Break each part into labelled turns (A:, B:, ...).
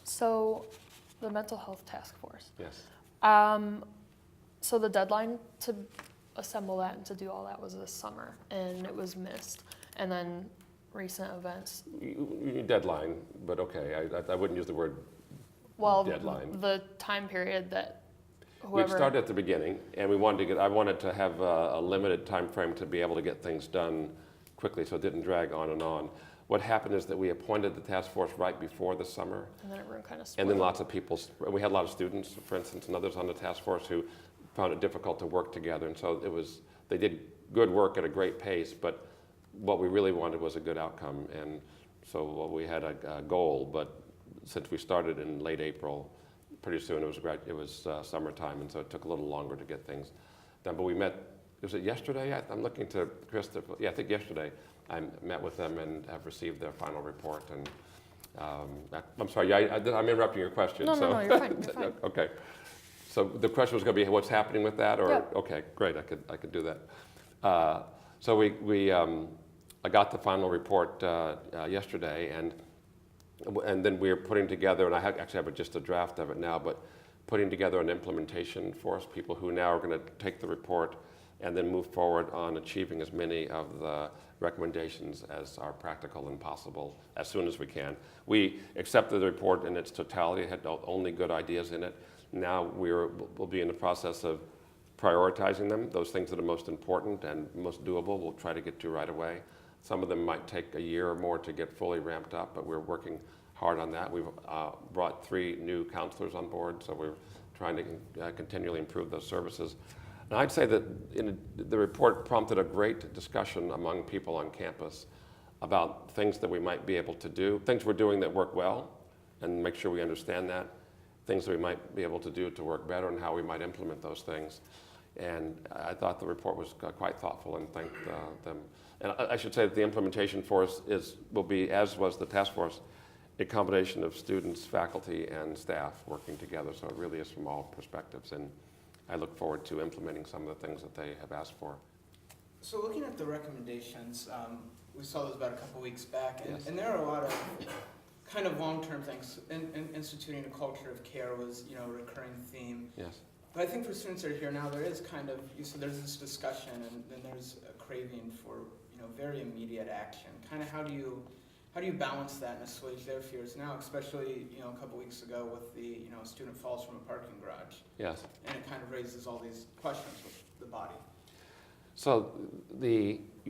A: So, the mental health task force.
B: Yes.
A: So the deadline to assemble that and to do all that was this summer, and it was missed. And then recent events.
B: Deadline, but okay, I wouldn't use the word
A: Well,
B: deadline.
A: the time period that
B: We'd
A: whoever.
B: started at the beginning, and we wanted to get. I wanted to have a limited time frame to be able to get things done quickly, so it didn't drag on and on. What happened is that we appointed the task force right before the summer,
A: And then everyone kind of split.
B: and then lots of people. We had a lot of students, for instance, and others on the task force who found it difficult to work together, and so it was. They did good work at a great pace, but what we really wanted was a good outcome, and so we had a goal. But since we started in late April, pretty soon it was summertime, and so it took a little longer to get things done. But we met. Was it yesterday? I'm looking to Christopher. Yeah, I think yesterday. I met with them and have received their final report. And I'm sorry, I'm interrupting your question.
A: No,
B: so.
A: no, you're fine. You're fine.
B: Okay. So the question was going to be what's happening with that, or
A: Yep.
B: Okay, great. I could do that. So I got the final report yesterday, and then we're putting together, and I actually have just a draft of it now, but putting together an implementation for us, people who now are going to take the report and then move forward on achieving as many of the recommendations as are practical and possible as soon as we can. We accepted the report in its totality. It had only good ideas in it. Now we'll be in the process of prioritizing them. Those things that are most important and most doable, we'll try to get to right away. Some of them might take a year or more to get fully ramped up, but we're working hard on that. We've brought 3 new counselors on board, so we're trying to continually improve those services. And I'd say that the report prompted a great discussion among people on campus about things that we might be able to do, things we're doing that work well, and make sure we understand that, things that we might be able to do to work better, and how we might implement those things. And I thought the report was quite thoughtful, and thanked them. And I should say that the implementation force will be, as was the task force, a combination of students, faculty, and staff working together. So it really is from all perspectives. And I look forward to implementing some of the things that they have asked for.
C: So looking at the recommendations, we saw those about a couple weeks back,
B: Yes.
C: and there are a lot of kind of long-term things. Instituting a culture of care was, a recurring theme.
B: Yes.
C: But I think for students that are here now, there is kind of, so there's this discussion, and then there's a craving for, very immediate action. Kind of how do you balance that and assuage their fears now, especially, a couple weeks ago with the, a student falls from a parking garage.
B: Yes.
C: And it kind of raises all these questions with the body.
B: So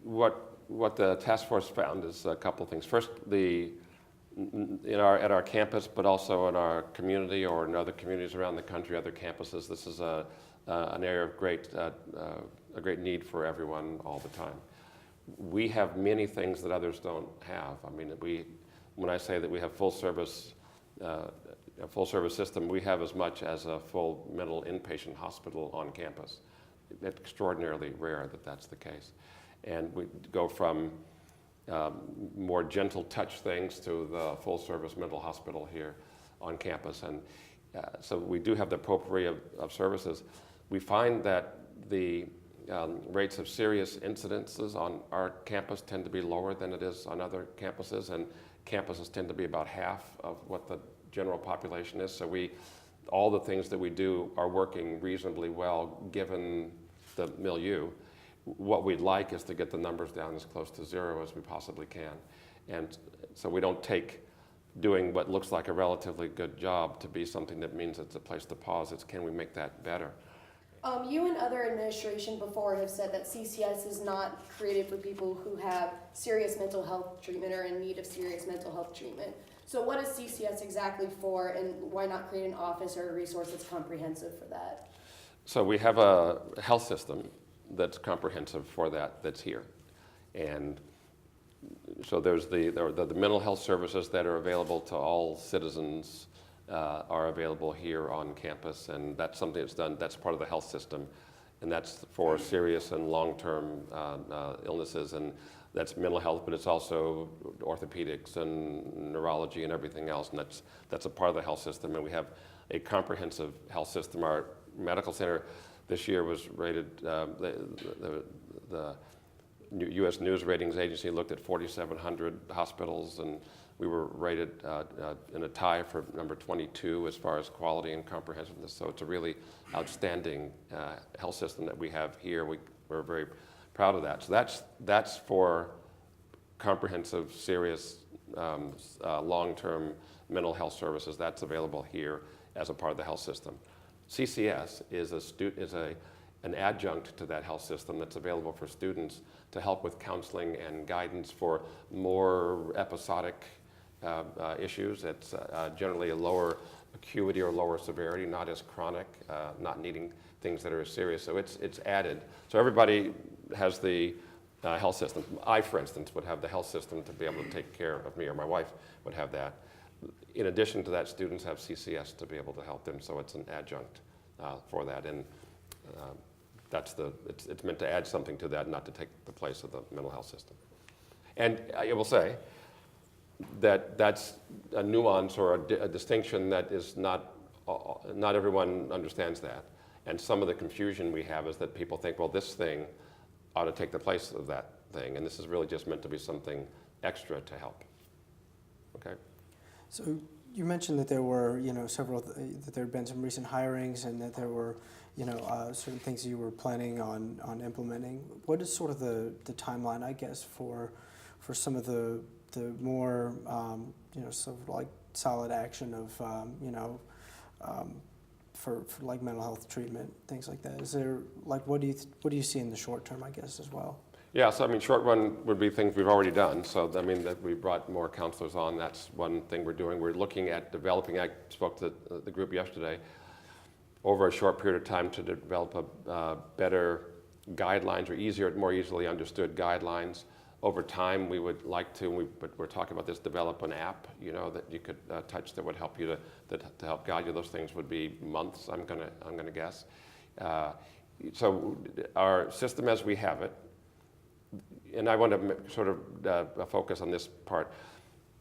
B: what the task force found is a couple of things. First, at our campus, but also in our community or in other communities around the country, other campuses, this is an area of a great need for everyone all the time. We have many things that others don't have. I mean, when I say that we have a full service system, we have as much as a full mental inpatient hospital on campus. It's extraordinarily rare that that's the case. And we go from more gentle touch things to the full service mental hospital here on campus. And so we do have the potpourri of services. We find that the rates of serious incidences on our campus tend to be lower than it is on other campuses, and campuses tend to be about half of what the general population is. So all the things that we do are working reasonably well given the milieu. What we'd like is to get the numbers down as close to 0 as we possibly can. And so we don't take doing what looks like a relatively good job to be something that means it's a place to pause. It's can we make that better?
D: You and other administration before have said that CCS is not created for people who have serious mental health treatment or in need of serious mental health treatment. So what is CCS exactly for, and why not create an office or a resource that's comprehensive for that?
B: So we have a health system that's comprehensive for that's here. And so there's the mental health services that are available to all citizens are available here on campus, and that's something that's part of the health system, and that's for serious and long-term illnesses, and that's mental health, but it's also orthopedics and neurology and everything else, and that's a part of the health system, and we have a comprehensive health system. Our medical center this year was rated, the U.S. News Ratings Agency looked at 4,700 hospitals, and We were rated in a tie for number 22 as far as quality and comprehensiveness. So it's a really outstanding health system that we have here. We're very proud of that. So that's for comprehensive, serious, long-term mental health services. That's available here as a part of the health system. CCS is an adjunct to that health system that's available for students to help with counseling and guidance for more episodic issues. It's generally a lower acuity or lower severity, not as chronic, not needing things that are as serious. So it's added. So everybody has the health system. I, for instance, would have the health system to be able to take care of me, or my wife would have that. In addition to that, students have CCS to be able to help them, so it's an adjunct for that. And it's meant to add something to that, not to take the place of the mental health system. And I will say that that's a nuance or a distinction that is not everyone understands that. And some of the confusion we have is that people think, well, this thing ought to take the place of that thing, and this is really just meant to be something extra to help. Okay?
E: So you mentioned that there were, that there had been some recent hirings and that there were, certain things you were planning on implementing. What is sort of the timeline, I guess, for some of the more, sort of like solid action of, for like mental health treatment, things like that? Is there, like, what do you see in the short term, I guess, as well?
B: Yeah, so I mean, short run would be things we've already done. So I mean, that we brought more counselors on. That's one thing we're doing. We're looking at developing. I spoke to the group yesterday. Over a short period of time to develop a better guidelines or more easily understood guidelines. Over time, we would like to. But we're talking about this. Develop an app, that you could touch that would help you to help guide you. Those things would be months. I'm gonna guess. So our system as we have it. And I want to sort of focus on this part.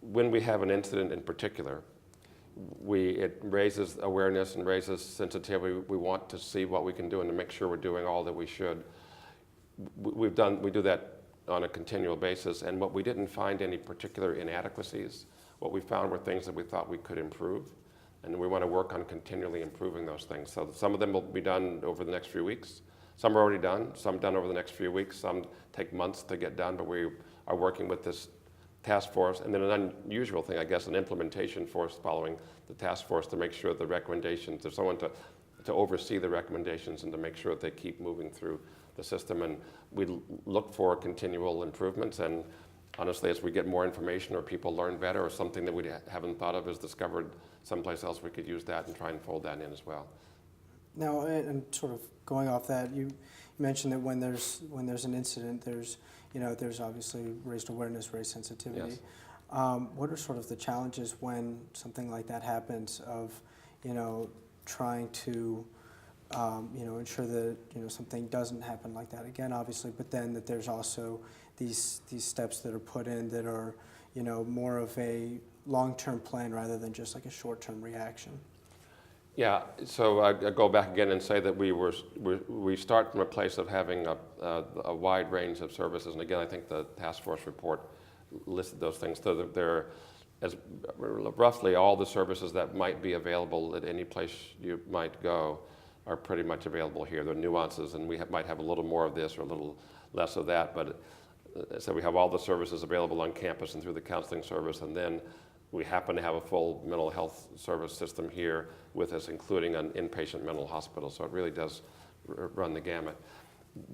B: When we have an incident in particular, it raises awareness and raises sensitivity. We want to see what we can do and to make sure we're doing all that we should. We do that on a continual basis, and what we didn't find any particular inadequacies. What we found were things that we thought we could improve, and we want to work on continually improving those things. So some of them will be done over the next few weeks. Some are already done, some done over the next few weeks, some take months to get done, but we are working with this task force. And then an unusual thing, I guess, an implementation force following the task force to make sure the recommendations, there's someone to oversee the recommendations and to make sure that they keep moving through the system. And we look for continual improvements. And honestly, as we get more information or people learn better or something that we haven't thought of is discovered someplace else, we could use that and try and fold that in as well.
E: Now, and sort of going off that, you mentioned that when there's an incident, there's obviously raised awareness, raised sensitivity.
B: Yes.
E: What are sort of the challenges when something like that happens of, trying to, ensure that, something doesn't happen like that again, obviously, but then that there's also these steps that are put in that are, more of a long-term plan rather than just like a short-term reaction?
B: Yeah, so I go back again and say that we start from a place of having a wide range of services, and again, I think the task force report listed those things. So that there, as roughly all the services that might be available at any place you might go are pretty much available here. There are nuances, and we might have a little more of this or a little less of that, but so we have all the services available on campus and through the counseling service, and then we happen to have a full mental health service system here with us, including an inpatient mental hospital. So it really does run the gamut.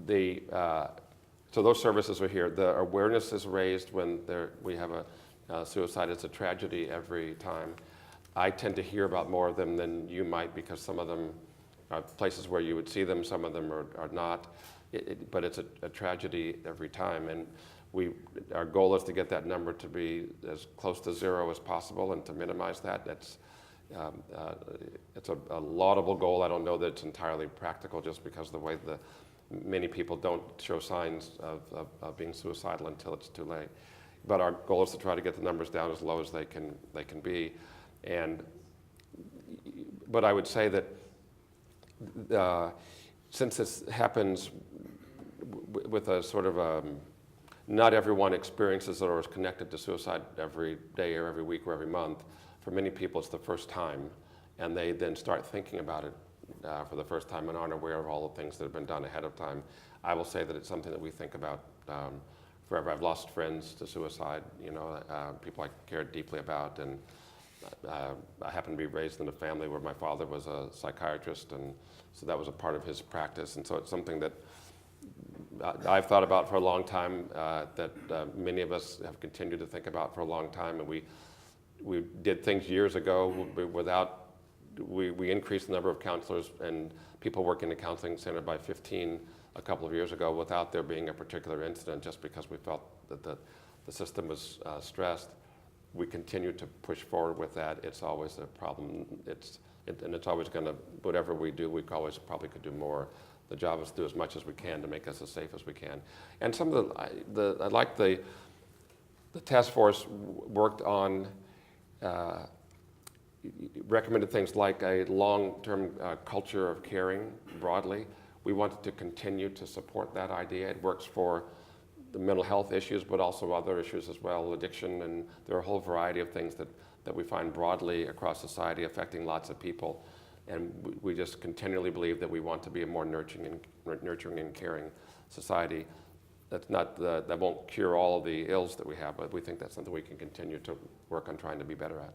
B: So those services are here. The awareness is raised when we have a suicide. It's a tragedy every time. I tend to hear about more of them than you might because some of them are places where you would see them, some of them are not. But it's a tragedy every time. And our goal is to get that number to be as close to zero as possible and to minimize that. It's a laudable goal. I don't know that it's entirely practical just because of the way many people don't show signs of being suicidal until it's too late. But our goal is to try to get the numbers down as low as they can be. But I would say that since this happens with a sort of not everyone experiences it or is connected to suicide every day or every week or every month. For many people, it's the first time, and they then start thinking about it for the first time and aren't aware of all the things that have been done ahead of time. I will say that it's something that we think about forever. I've lost friends to suicide, people I cared deeply about, and I happen to be raised in a family where my father was a psychiatrist, and so that was a part of his practice, and so it's something that I've thought about for a long time, that many of us have continued to think about for a long time, and we did things years ago we increased the number of counselors and people working in the counseling center by 15 a couple of years ago without there being a particular incident, just because we felt that the system was stressed. We continue to push forward with that. It's always a problem. And it's always going to, whatever we do, we always probably could do more. The job is to do as much as we can to make us as safe as we can. And some of the task force worked on recommended things like a long-term culture of caring broadly. We wanted to continue to support that idea. It works for the mental health issues, but also other issues as well, addiction, and there are a whole variety of things that we find broadly across society affecting lots of people. And we just continually believe that we want to be a more nurturing and caring society. That won't cure all of the ills that we have, but we think that's something we can continue to work on trying to be better at.